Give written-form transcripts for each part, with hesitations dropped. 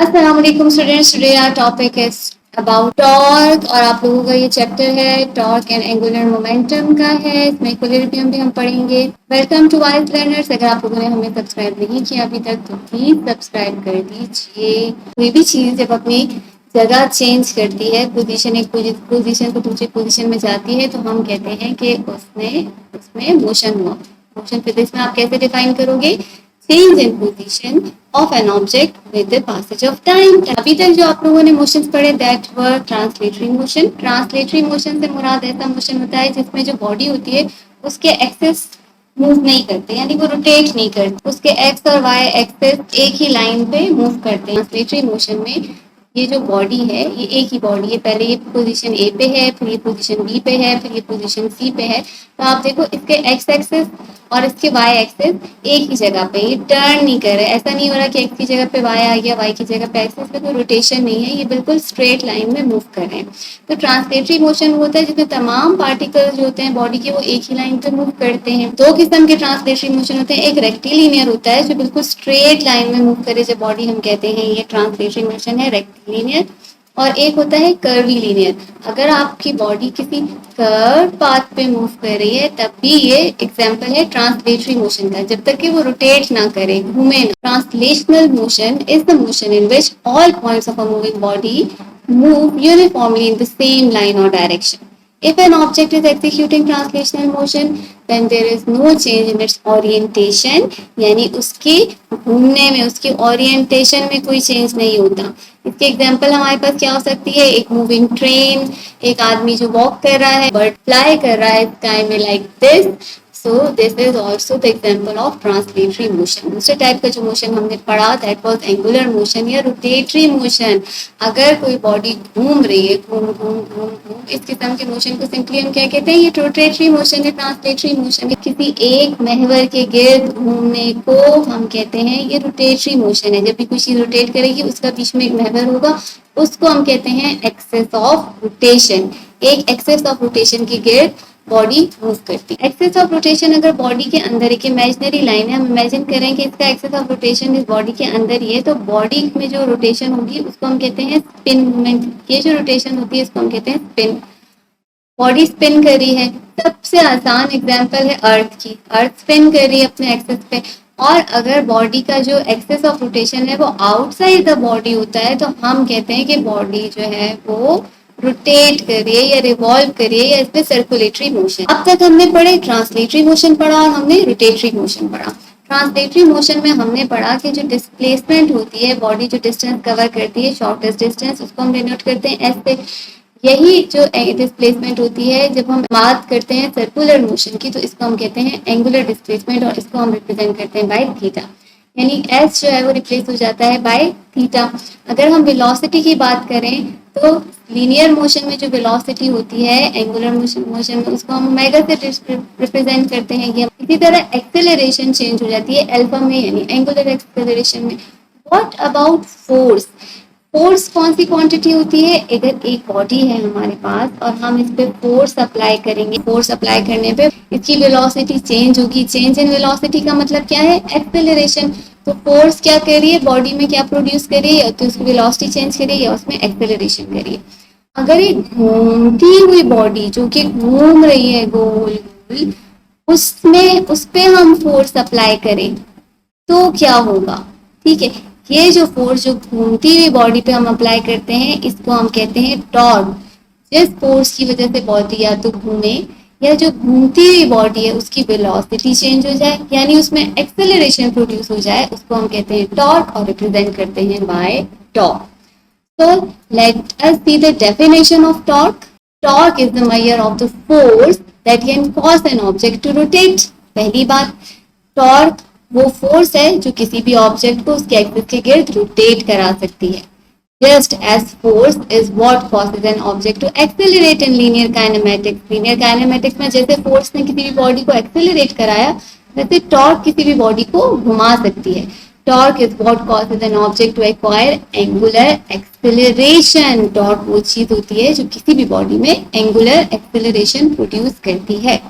अस्सलाम वालेकुम students, today our topic is about torque और आप लोगों का ये चैप्टर है टॉर्क एंड एंगुलर मोमेंटम का है। इसमें इक्विलिब्रियम भी हम पढ़ेंगे। Welcome to Wise Learners. अगर आप लोगों ने हमें सब्सक्राइब नहीं किया अभी तक तो प्लीज सब्सक्राइब कर दीजिए। कोई भी चीज़ जब अपनी जगह चेंज करती है, पोजीशन एक पोजीशन को दूसरी पोजीशन में जाती है तो हम कहते हैं कि उसमें मोशन हुआ। मोशन फिजिक्स में आप कैसे डिफाइन करोगे? Change in position of an object with the passage of time. अभी तक जो आप लोगों ने मोशंस पढ़े that were translatory motion. Translatory motion से मुराद ऐसा मोशन होता है जिसमें जो बॉडी होती है उसके एक्सेस मूव नहीं करते, यानी वो रोटेट नहीं करते, उसके एक्स और वाई एक्सेस एक ही लाइन पे मूव करते हैं। ट्रांसलेटरी मोशन में ये जो बॉडी है ये एक ही बॉडी है, पहले ये पोजीशन ए पे है, फिर ये पोजीशन बी पे है, फिर ये पोजीशन सी पे है। तो आप देखो इसके एक्स एक्सेस और इसके वाई एक्सेस एक ही जगह पे, ये टर्न नहीं कर रहे। ऐसा नहीं हो रहा कि एक्स की जगह पे वाई आ गया, वाई की जगह पे एक्स, पे कोई रोटेशन नहीं है, ये बिल्कुल स्ट्रेट लाइन में मूव कर रहे हैं। तो ट्रांसलेटरी मोशन होता है जिसमें तमाम पार्टिकल्स जो होते हैं बॉडी के वो एक ही लाइन पे मूव करते हैं। दो किस्म के ट्रांसलेटरी मोशन होते हैं, एक रेक्टिलिनियर होता है जो बिल्कुल स्ट्रेट लाइन में मूव करे जब बॉडी, हम कहते हैं ये ट्रांसलेटरी मोशन है रेक्टिलिनियर। और एक होता है कर्वी लीनियर। अगर आपकी बॉडी किसी कर्व पाथ पे मूव कर रही है तब भी ये एग्जांपल है ट्रांसलेटरी मोशन का, जब तक कि वो रोटेट ना करे, घूमे ना। Translational motion is the motion in which all points of a moving body move uniformly in the same line or direction. If an object is executing translational motion, then there is no change in its orientation, यानी उसके घूमने में, उसकी orientation में कोई change नहीं होता। इसके एग्जाम्पल हमारे पास क्या हो सकती है? एक मूविंग ट्रेन, एक आदमी जो वॉक कर रहा है, बर्ड फ्लाई कर रहा है स्काई में like this. So this is also the example of translatory motion. दूसरे टाइप का जो मोशन हमने पढ़ा दैट वॉज एंगुलर मोशन या रोटेटरी मोशन। अगर कोई बॉडी घूम रही है, घूम घूम घूम घूम, इस किस्म के मोशन को सिंपली हम क्या कहते हैं? ये रोटेटरी मोशन है, ट्रांसलेटरी मोशन है। किसी एक महवर के गिर्द घूमने को हम कहते हैं ये रोटेटरी मोशन है। जब भी कोई चीज रोटेट करेगी उसका बीच में एक महवर होगा, उसको हम कहते हैं एक्सेस ऑफ रोटेशन। एक एक्सेस ऑफ रोटेशन के गिर्द बॉडी मूव करती है। एक्सेस ऑफ रोटेशन अगर बॉडी के अंदर एक इमेजिनरी लाइन है, हम इमेजिन करें कि इसका एक्सेस ऑफ रोटेशन इस बॉडी के अंदर ही है, तो बॉडी में जो रोटेशन होगी उसको हम कहते हैं स्पिन मूवमेंट। ये जो रोटेशन होती है इसको हम कहते हैं स्पिन। बॉडी स्पिन कर रही है, सबसे आसान एग्जांपल है अर्थ की। अर्थ स्पिन कर रही है अपने एक्सेस पे, और अगर बॉडी का जो एक्सेस ऑफ रोटेशन है वो आउटसाइड द बॉडी होता है तो हम कहते हैं कि बॉडी जो है वो रोटेट करिए या रिवॉल्व करिए या इसमें सर्कुलेटरी मोशन। अब तक हमने पढ़े ट्रांसलेटरी मोशन पढ़ा और हमने रोटेटरी मोशन पढ़ा। ट्रांसलेटरी मोशन में हमने पढ़ा कि जो डिस्प्लेसमेंट होती है, बॉडी जो डिस्टेंस कवर करती है, शॉर्टेस्ट डिस्टेंस, उसको हम डिनोट करते हैं एस से। यही जो डिस्प्लेसमेंट होती है जब हम बात करते हैं सर्कुलर मोशन की तो इसको हम कहते हैं एंगुलर डिस्प्लेसमेंट, और इसको हम रिप्रेजेंट करते हैं बाय थीटा। यानी एस जो है वो रिप्लेस हो जाता है बाय थीटा। अगर हम वेलोसिटी की बात करें तो लीनियर मोशन में जो वेलोसिटी होती है एंगुलर मोशन में उसको हम ओमेगा से रिप्रेजेंट करते हैं। ये इसी तरह एक्सेलरेशन चेंज हो जाती है अल्फा में, यानी एंगुलर एक्सेलरेशन में। What about force? फोर्स कौन सी क्वांटिटी होती है? अगर एक बॉडी है हमारे पास और हम इस पे फोर्स अप्लाई करेंगे, फोर्स अप्लाई करने पे इसकी वेलोसिटी चेंज होगी। चेंज इन वेलोसिटी का मतलब क्या है? एक्सेलरेशन। तो फोर्स क्या कर रही है? बॉडी में क्या प्रोड्यूस कर रही है? या तो उसकी वेलोसिटी चेंज कर रही है या उसमें एक्सेलरेशन कर रही है। अगर एक घूमती हुई बॉडी जो कि घूम रही है गोल गोल, उसमें उस पे हम फोर्स अप्लाई करें तो क्या होगा? ठीक है, ये जो फोर्स जो घूमती हुई बॉडी पे हम अप्लाई करते हैं इसको हम कहते हैं टॉर्क। जिस फोर्स की वजह से बॉडी या तो घूमे या जो घूमती हुई बॉडी है उसकी वेलोसिटी चेंज हो जाए, यानी उसमें एक्सेलरेशन प्रोड्यूस हो जाए, उसको हम कहते हैं टॉर्क और रिप्रेजेंट करते हैं by torque. So let us see the definition of torque. Torque is the measure of the force that can cause an object to rotate. पहली बात, टॉर्क वो फोर्स है जो किसी भी ऑब्जेक्ट को उसके एक्सिस के गिर्द रोटेट करा सकती है। Just as force is what causes an object to accelerate in linear kinematics. Linear kinematics में जैसे फोर्स ने किसी भी बॉडी को एक्सेलरेट कराया, वैसे टॉर्क किसी भी बॉडी को घुमा सकती है। Torque is what causes an object to acquire angular acceleration. Torque वो चीज होती है जो किसी भी बॉडी में angular acceleration प्रोड्यूस करती है।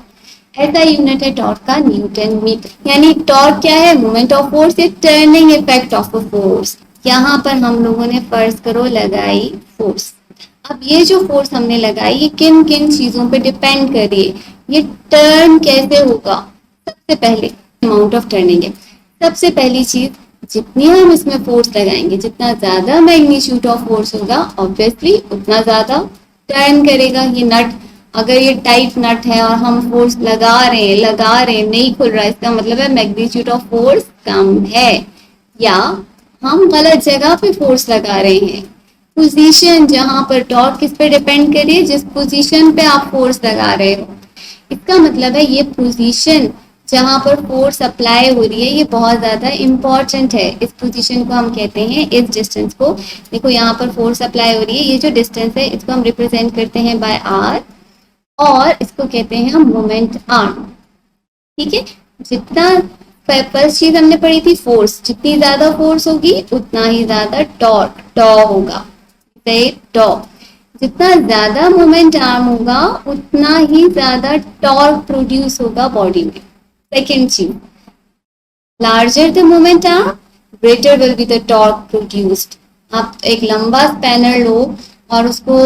ऐसा यूनिट है टॉर्क का न्यूटन मीटर। यानी टॉर्क क्या है? मोमेंट ऑफ फोर्स या turning effect of a force. यहाँ पर हम लोगों ने फर्ज करो लगाई फोर्स। अब ये जो फोर्स हमने लगाई ये किन किन चीजों पे डिपेंड कर रही है, ये टर्न कैसे होगा। सबसे पहले अमाउंट ऑफ टर्निंग है। सबसे पहली चीज, जितनी हम इसमें फोर्स लगाएंगे, जितना ज्यादा मैग्नीट्यूड ऑफ फोर्स होगा ऑब्वियसली उतना ज्यादा टर्न करेगा ये नट। अगर ये टाइट नट है और हम फोर्स लगा रहे हैं नहीं खुल रहा, इसका मतलब है मैग्नीट्यूड ऑफ फोर्स कम है या हम गलत जगह पे फोर्स लगा रहे हैं। पोजीशन जहां पर टॉर्क किस पे डिपेंड करिए, जिस पोजीशन पे आप फोर्स लगा रहे हो। इसका मतलब है ये पोजीशन जहां पर फोर्स अप्लाई हो रही है ये बहुत ज्यादा इंपॉर्टेंट है। इस पोजीशन को हम कहते हैं, इस डिस्टेंस को, देखो यहाँ पर फोर्स अप्लाई हो रही है, ये जो डिस्टेंस है इसको हम रिप्रेजेंट करते हैं बाय आर और इसको कहते हैं हम मोमेंट आर्म। ठीक है, जितना फर्स्ट चीज हमने पढ़ी थी फोर्स, जितनी ज्यादा फोर्स होगी उतना ही ज्यादा टॉर्क टॉ होगा, टॉ। जितना ज्यादा मोमेंट आर्म होगा उतना ही ज्यादा टॉर्क प्रोड्यूस होगा बॉडी में। सेकेंड चीज, larger the moment arm greater will be the torque produced. आप एक लंबा स्पैनर लो और उसको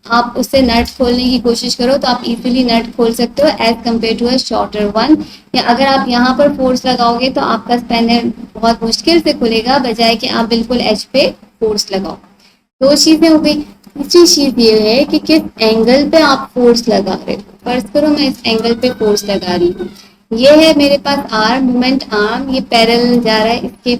आप उससे नट खोलने की कोशिश करो तो आप इजीली नट खोल सकते हो as compare to a shorter one. या अगर आप यहाँ पर फोर्स लगाओगे तो आपका स्पैनर बहुत मुश्किल से खुलेगा, बजाय कि आप बिल्कुल एज पे फोर्स लगाओ। दो चीजें हो गई। तीसरी चीज ये है कि किस एंगल पे आप फोर्स लगा रहे हो। फर्ज करो मैं इस एंगल पे फोर्स लगा रही हूँ, ये है मेरे पास आर्म, मोमेंट आर्म, ये पैरेलल जा रहा है इसके,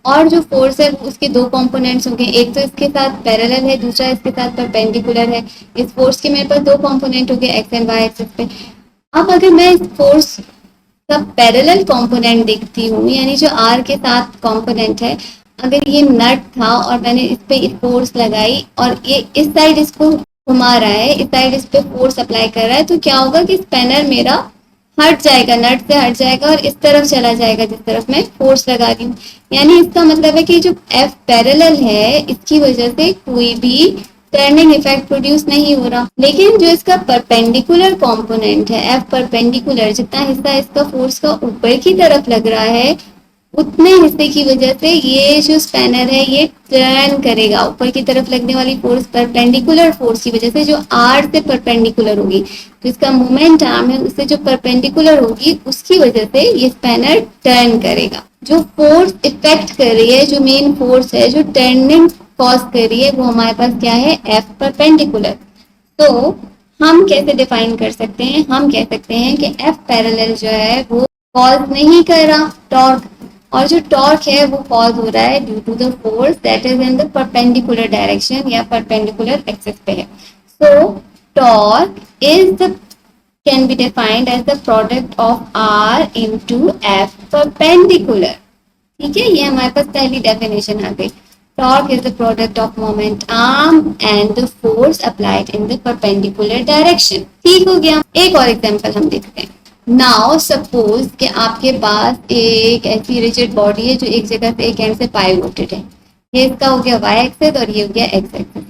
और जो फोर्स है उसके दो कंपोनेंट्स होंगे, एक तो इसके साथ पैरेलल है, दूसरा इसके साथ परपेंडिकुलर है। इस फोर्स के मेरे पास दो कंपोनेंट होंगे एक्स एंड वाई एक्सिस पे। अब अगर मैं इस फोर्स का पैरेलल कंपोनेंट देखती हूँ, यानी जो आर के साथ कंपोनेंट है, अगर ये नट था और मैंने इस पे फोर्स लगाई और ये इस साइड इसको घुमा रहा है, इस साइड इस पे फोर्स अप्लाई कर रहा है, तो क्या होगा कि स्पैनर मेरा हट जाएगा, नट से हट जाएगा और इस तरफ चला जाएगा जिस तरफ मैं फोर्स लगा रही हूँ। यानी इसका मतलब है कि जो एफ पैरेलल है इसकी वजह से कोई भी टर्निंग इफेक्ट प्रोड्यूस नहीं हो रहा। लेकिन जो इसका परपेंडिकुलर कंपोनेंट है, एफ परपेंडिकुलर, जितना हिस्सा इसका फोर्स का ऊपर की तरफ लग रहा है उतने हिस्से की वजह से ये जो स्पैनर है ये टर्न करेगा। ऊपर की तरफ लगने वाली फोर्स, परपेंडिकुलर फोर्स की वजह से, जो आर से परपेंडिकुलर होगी, तो इसका मोमेंट आर्म है उससे जो परपेंडिकुलर होगी उसकी वजह से ये स्पैनर टर्न करेगा। जो फोर्स इफेक्ट कर रही है, जो मेन फोर्स है जो टर्निंग कॉज कर रही है, वो हमारे पास क्या है, एफ परपेंडिकुलर। तो हम कैसे डिफाइन कर सकते हैं, हम कह सकते हैं कि एफ पैरेलल जो है वो कॉज नहीं कर रहा टॉर्क, और जो टॉर्क है वो कॉज हो रहा है due to the force that is in the perpendicular direction या परपेंडिकुलर एक्सिस पे है। So torque is the can be defined as the product of R into F perpendicular। ठीक है, ये हमारे पास पहली डेफिनेशन आ गई। Torque is the product of moment arm and the force applied in the perpendicular direction. ठीक हो गया। एक और एग्जांपल हम देखते हैं। नाउ सपोज कि आपके पास एक ऐसी रिजिड बॉडी है जो एक जगह से एक एंड से पाइवोटेड है। ये इसका हो गया वाई एक्सिस और ये हो गया एक्स एक्सिस।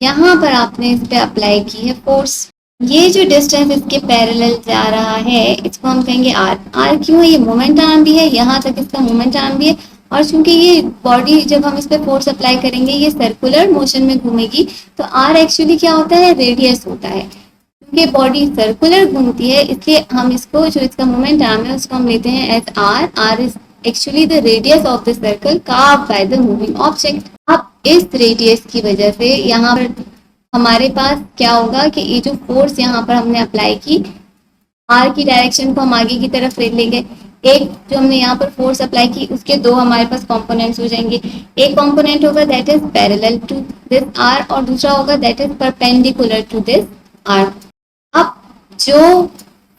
यहाँ पर आपने इस पे अप्लाई की है फोर्स। ये जो डिस्टेंस इसके पैरेलल जा रहा है इसको हम कहेंगे आर। आर क्यों है, ये मोमेंट आर्म भी है, यहाँ तक इसका मोमेंट आर्म भी है, और चूंकि ये बॉडी जब हम इस पे फोर्स अप्लाई करेंगे ये सर्कुलर मोशन में घूमेगी, तो आर एक्चुअली क्या होता है, रेडियस होता है। क्योंकि बॉडी सर्कुलर घूमती है इसलिए हम इसको, जो इसका मोमेंट आर्म है उसको हम लेते हैं as R. R is actually the radius of the circle carved by the moving object. अब इस रेडियस की वजह से यहाँ पर हमारे पास क्या होगा कि ये जो फोर्स यहाँ पर हमने अप्लाई की, आर की डायरेक्शन को हम आगे की तरफ ले लेंगे। एक जो हमने यहाँ पर फोर्स अप्लाई की उसके दो हमारे पास कंपोनेंट्स हो जाएंगे। एक कंपोनेंट होगा that is parallel to this R और दूसरा होगा that is perpendicular to this R. अब जो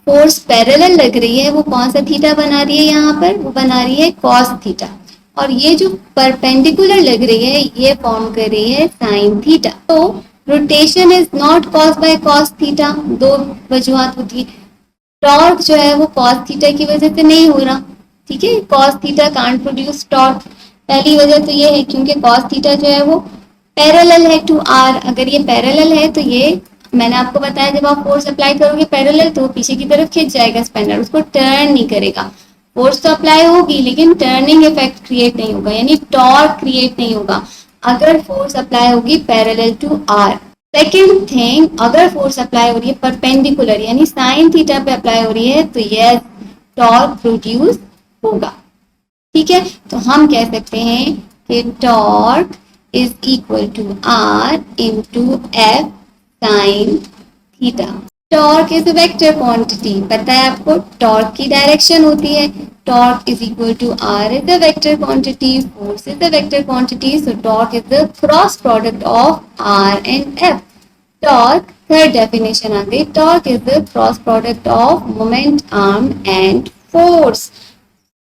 फोर्स पैरेलल लग रही है वो कौन सा थीटा बना रही है, यहाँ पर वो बना रही है कॉस थीटा, और ये जो परपेंडिकुलर लग रही है ये फॉर्म कर रही है साइन थीटा। तो rotation is not cause by cos theta, दो वजूहात होती है। टॉर्क जो है वो कॉस थीटा की वजह से नहीं हो रहा। ठीक है, cos theta can't produce torque. पहली वजह तो ये है क्योंकि कॉस थीटा जो है वो पैरेलल है टू आर। अगर ये पैरेलल है तो ये, मैंने आपको बताया जब आप फोर्स अप्लाई करोगे पैरेलल तो पीछे की तरफ खिंच जाएगा स्पैनर, उसको टर्न नहीं करेगा। फोर्स तो अप्लाई होगी लेकिन टर्निंग इफेक्ट क्रिएट नहीं होगा, यानी टॉर्क क्रिएट नहीं होगा अगर फोर्स अप्लाई होगी parallel to R. Second thing, अगर फोर्स अप्लाई हो रही है परपेंडिकुलर यानी साइन थीटा पे अप्लाई हो रही है तो यस टॉर्क प्रोड्यूस होगा। ठीक है, तो हम कह सकते हैं कि torque is equal to R into F sine theta. Torque is a vector quantity, पता है आपको, टॉर्क की डायरेक्शन होती है। Torque is equal to R is the vector quantity, force is the vector quantity, so torque is the cross product of R and F. Torque, third definition आ गई, torque is the cross product of moment arm and force.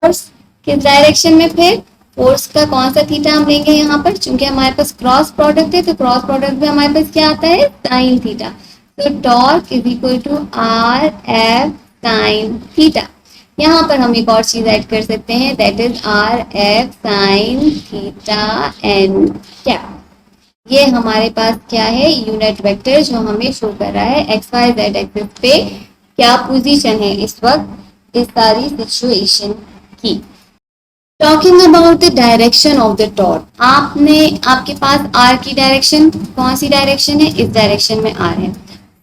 Force किस direction में, फिर force का कौन सा theta हम लेंगे यहाँ पर, चूंकि हमारे पास क्रॉस प्रोडक्ट है तो क्रॉस प्रोडक्ट में हमारे पास क्या आता है, साइन थीटा। तो torque is equal to R F sine theta. यहाँ पर हम एक और चीज ऐड कर सकते हैं, that is R F sine theta N cap. ये हमारे पास क्या है, यूनिट वेक्टर जो हमें शो कर रहा है एक्स वाई जेड एक्सिस पे क्या पोजीशन है इस वक्त इस सारी सिचुएशन की। Talking about the direction of the torque, आपके पास आर की डायरेक्शन कौन सी डायरेक्शन है, इस डायरेक्शन में आर है।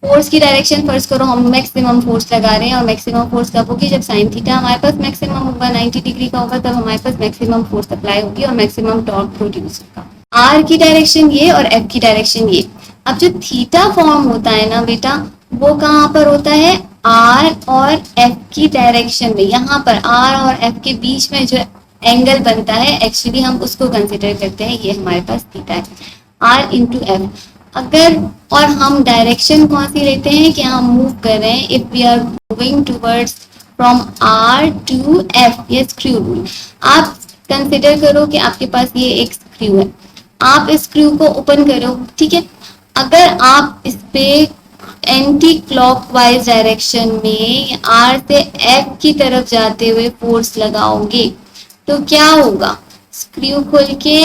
फोर्स की डायरेक्शन फर्ज करो हम मैक्सिमम फोर्स लगा रहे हैं, और मैक्सिमम फोर्स कब होगी, जब साइन थीटा हमारे पास मैक्सिमम होगा 90 डिग्री का होगा, तब हमारे पास मैक्सिमम फोर्स अप्लाई होगी और मैक्सिमम टॉर्क प्रोड्यूस होगा। आर की डायरेक्शन ये और एफ की डायरेक्शन ये। अब जो थीटा फॉर्म होता है ना बेटा, वो कहाँ पर होता है, आर और एफ की डायरेक्शन में। यहाँ पर आर और एफ के बीच में जो एंगल बनता है एक्चुअली हम उसको कंसिडर करते हैं, ये हमारे पास थीटा है, आर इंटू एफ। अगर और हम डायरेक्शन कौन सी लेते हैं कि हम मूव कर रहे हैं, if we are moving towards from R to F, ये स्क्रू रूल। आप कंसिडर करो कि आपके पास ये एक स्क्रू है, आप इस स्क्रू को ओपन करो, ठीक है। अगर आप इस पे एंटी क्लॉकवाइज डायरेक्शन में आर से एफ की तरफ जाते हुए फोर्स लगाओगे तो क्या होगा, स्क्रू खुल के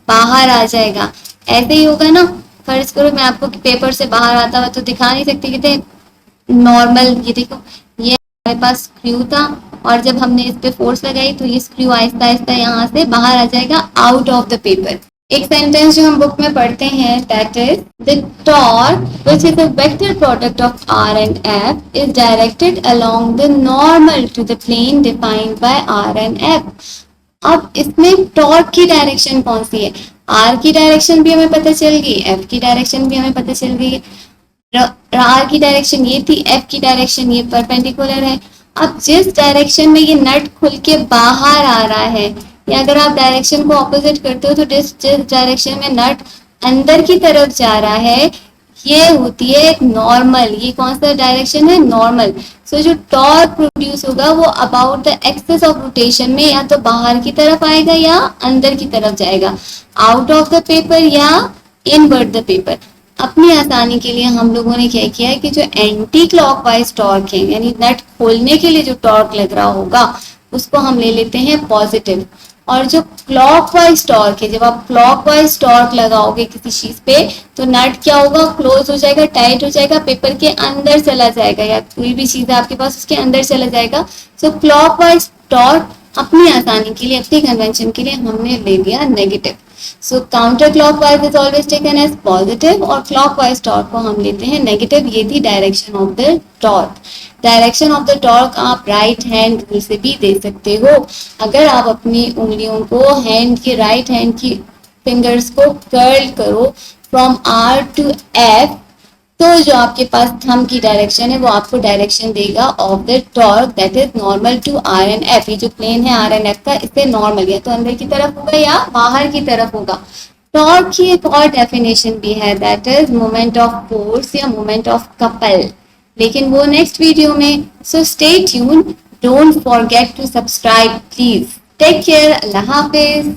बाहर आ जाएगा। ऐसे ही होगा ना, फर्ज करो मैं आपको पेपर से बाहर आता हुआ तो दिखा नहीं सकती, कि नॉर्मल ये देखो, ये हमारे पास स्क्रू था और जब हमने इस पे फोर्स लगाई तो ये स्क्रू आहिस्ता आहिस्ता यहाँ से बाहर आ जाएगा, आउट ऑफ द पेपर। एक सेंटेंस जो हम बुक में पढ़ते हैं, that is the torque which is a vector product of R and F is directed along the normal to the plane defined by R and F. अब इसमें torque की direction कौन सी है, आर की डायरेक्शन भी हमें पता चल गई, एफ की डायरेक्शन भी हमें पता चल गई। आर की डायरेक्शन ये थी, एफ की डायरेक्शन ये परपेंडिकुलर है। अब जिस डायरेक्शन में ये नट खुल के बाहर आ रहा है, या अगर आप डायरेक्शन को ऑपोजिट करते हो तो जिस डायरेक्शन में नट अंदर की तरफ जा रहा है, ये होती है नॉर्मल। ये कौन सा डायरेक्शन है, नॉर्मल। सो जो टॉर्क प्रोड्यूस होगा वो about the axis of rotation में या तो बाहर की तरफ आएगा या अंदर की तरफ जाएगा, आउट ऑफ द पेपर या इनवर्ट द पेपर। अपनी आसानी के लिए हम लोगों ने क्या किया है कि जो एंटी क्लॉकवाइज टॉर्क है, यानी नट खोलने के लिए जो टॉर्क लग रहा होगा उसको हम ले लेते हैं पॉजिटिव, और जो क्लॉकवाइज टॉर्क है, जब आप क्लॉकवाइज टॉर्क लगाओगे किसी चीज पे तो नट क्या होगा, क्लोज हो जाएगा, टाइट हो जाएगा, पेपर के अंदर चला जाएगा, या कोई भी चीज है आपके पास उसके अंदर चला जाएगा। सो क्लॉकवाइज टॉर्क अपनी आसानी के लिए, अपनी कन्वेंशन के लिए हमने ले लिया negative. So counter clockwise is always taken as positive और क्लॉकवाइज टॉर्क को हम लेते हैं नेगेटिव। ये थी direction of the torque. Direction of the torque आप राइट हैंड रूल से भी दे सकते हो। अगर आप अपनी उंगलियों को हैंड की, राइट हैंड की फिंगर्स को कर्ल करो फ्रॉम आर टू एफ, तो जो आपके पास थंब की डायरेक्शन है वो आपको डायरेक्शन देगा of the torque that is normal to R and F. ये जो प्लेन है आर एंड एफ का, इससे नॉर्मल या तो अंदर की तरफ होगा या बाहर की तरफ होगा। टॉर्क की एक और डेफिनेशन भी है, that is moment of force या मोमेंट ऑफ कपल, लेकिन वो नेक्स्ट वीडियो में। So stay tune, don't forget to subscribe please. Take care, अल्लाह हाफिज।